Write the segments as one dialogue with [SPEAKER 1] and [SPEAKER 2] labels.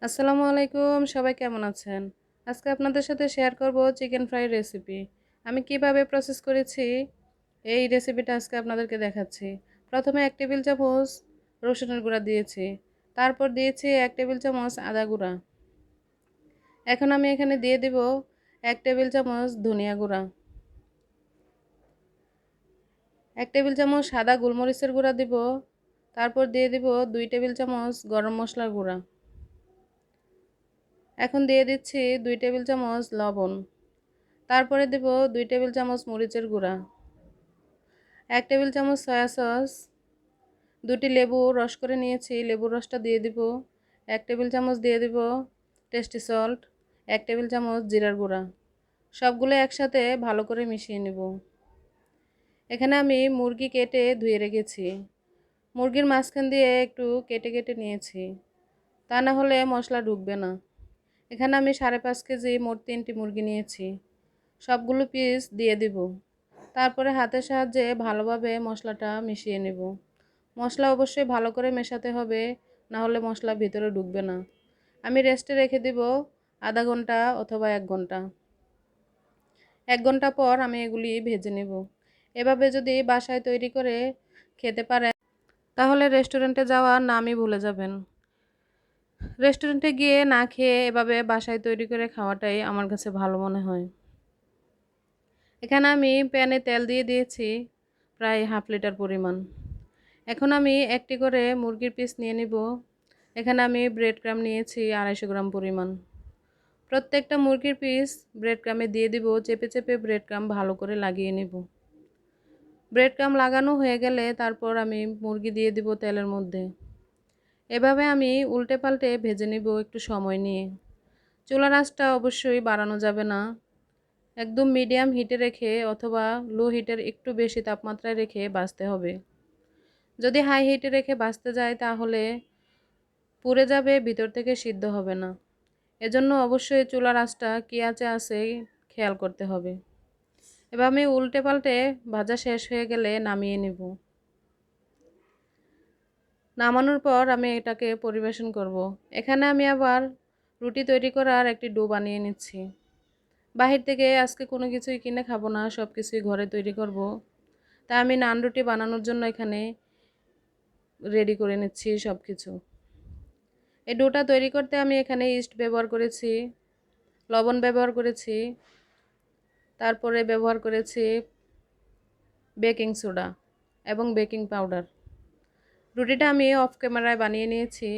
[SPEAKER 1] আসসালামু আলাইকুম, সবাই কেমন আছেন? আজকে আপনাদের সাথে শেয়ার করব চিকেন ফ্রাই রেসিপি। আমি কিভাবে প্রসেস করেছি এই রেসিপিটা আজকে আপনাদেরকে দেখাচ্ছি। প্রথমে 1 টেবিল চামচ রসুনের গুঁড়া দিয়েছি। তারপর দিয়েছি 1 টেবিল চামচ আদা গুঁড়া। এখন আমি এখানে দিয়ে দেব 1 টেবিল চামচ ধনিয়া গুঁড়া। 1 টেবিল চামচ সাদা গোলমরিচের গুঁড়া দিব। তারপর দিয়ে দেব 2 টেবিল চামচ গরম মশলার গুঁড়া। এখন দিয়ে দিচ্ছি 2 টেবিল চামচ লবণ। তারপরে দেব 2 টেবিল চামচ মরিচের গুঁড়া, 1 টেবিল চামচ সয়া সস, 2টি লেবু রস করে নিয়েছি, লেবুর রসটা দিয়ে দিব। 1 টেবিল চামচ দিয়ে দিব টেস্টি সল্ট, 1 টেবিল চামচ জিরার গুঁড়া। সবগুলো একসাথে ভালো করে মিশিয়ে নেব। এখানে আমি মুরগি কেটে ধুয়ে রেখেছি। মুরগির মাঝখান দিয়ে একটু কেটে কেটে নিয়েছি, তা না হলে মশলা ঢুকবে না। এখানে আমি 5.5 কেজি মোট 3টি মুরগি নিয়েছি। সবগুলো পিস দিয়ে দিব। তারপরে হাতের সাহায্যে ভালোভাবে মশলাটা মিশিয়ে নেব। মশলা অবশ্যই ভালো করে মেশাতে হবে, না হলে মশলা ভিতরে ঢুকবে না। আমি রেস্টে রেখে দিব আধা ঘন্টা অথবা 1 ঘন্টা। 1 ঘন্টা পর আমি এগুলি ভেজে নেব। এভাবে যদি বাসায় তৈরি করে খেতে পারেন তাহলে রেস্টুরেন্টে যাওয়ার নামই ভুলে যাবেন। রেস্টুরেন্টে গিয়ে না খেয়ে এভাবে বাসায় তৈরি করে খাওয়াটাই আমার কাছে ভালো মনে হয়। এখানে আমি প্যানে তেল দিয়ে দিয়েছি প্রায় হাফ লিটার পরিমাণ। এখন আমি একটি করে মুরগির পিস নিয়ে নিব। এখানে আমি ব্রেড ক্রাম নিয়েছি 250 গ্রাম পরিমাণ। প্রত্যেকটা মুরগির পিস ব্রেড ক্রামে দিয়ে দিব, চেপে চেপে ব্রেড ক্রাম ভালো করে লাগিয়ে নিব। ব্রেড ক্রাম লাগানো হয়ে গেলে তারপর আমি মুরগি দিয়ে দিব তেলের মধ্যে। এভাবে আমি উল্টে পাল্টে ভেজে নিব একটু সময় নিয়ে। চুলার আঁচটা অবশ্যই বাড়ানো যাবে না, একদম মিডিয়াম হিটে রেখে অথবা লো হিটের একটু বেশি তাপমাত্রায় রেখে ভাজতে হবে। যদি হাই হিটে রেখে ভাজতে যায় তাহলে পুড়ে যাবে, ভিতর থেকে সিদ্ধ হবে না। এজন্য অবশ্যই চুলার আঁচটা কী আঁচে আছে খেয়াল করতে হবে। এবার আমি উল্টে পাল্টে ভাজা শেষ হয়ে গেলে নামিয়ে নেব। নামানোর পর আমি এটাকে পরিবেশন করব। এখানে আমি আবার রুটি তৈরি করার একটি ডো বানিয়ে নিচ্ছি। বাহির থেকে আজকে কোনো কিছুই কিনে খাবো না, সব কিছুই ঘরে তৈরি করব। তাই আমি নান রুটি বানানোর জন্য এখানে রেডি করে নিচ্ছি সব কিছু। এই ডোটা তৈরি করতে আমি এখানে ইস্ট ব্যবহার করেছি, লবণ ব্যবহার করেছি, তারপরে ব্যবহার করেছি বেকিং সোডা এবং বেকিং পাউডার। রুটিটা আমি অফ ক্যামেরায় বানিয়ে নিয়েছি,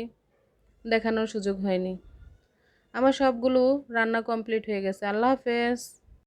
[SPEAKER 1] দেখানোর সুযোগ হয়নি। আমার সবগুলো রান্না কমপ্লিট হয়ে গেছে। আল্লাহ হাফেজ।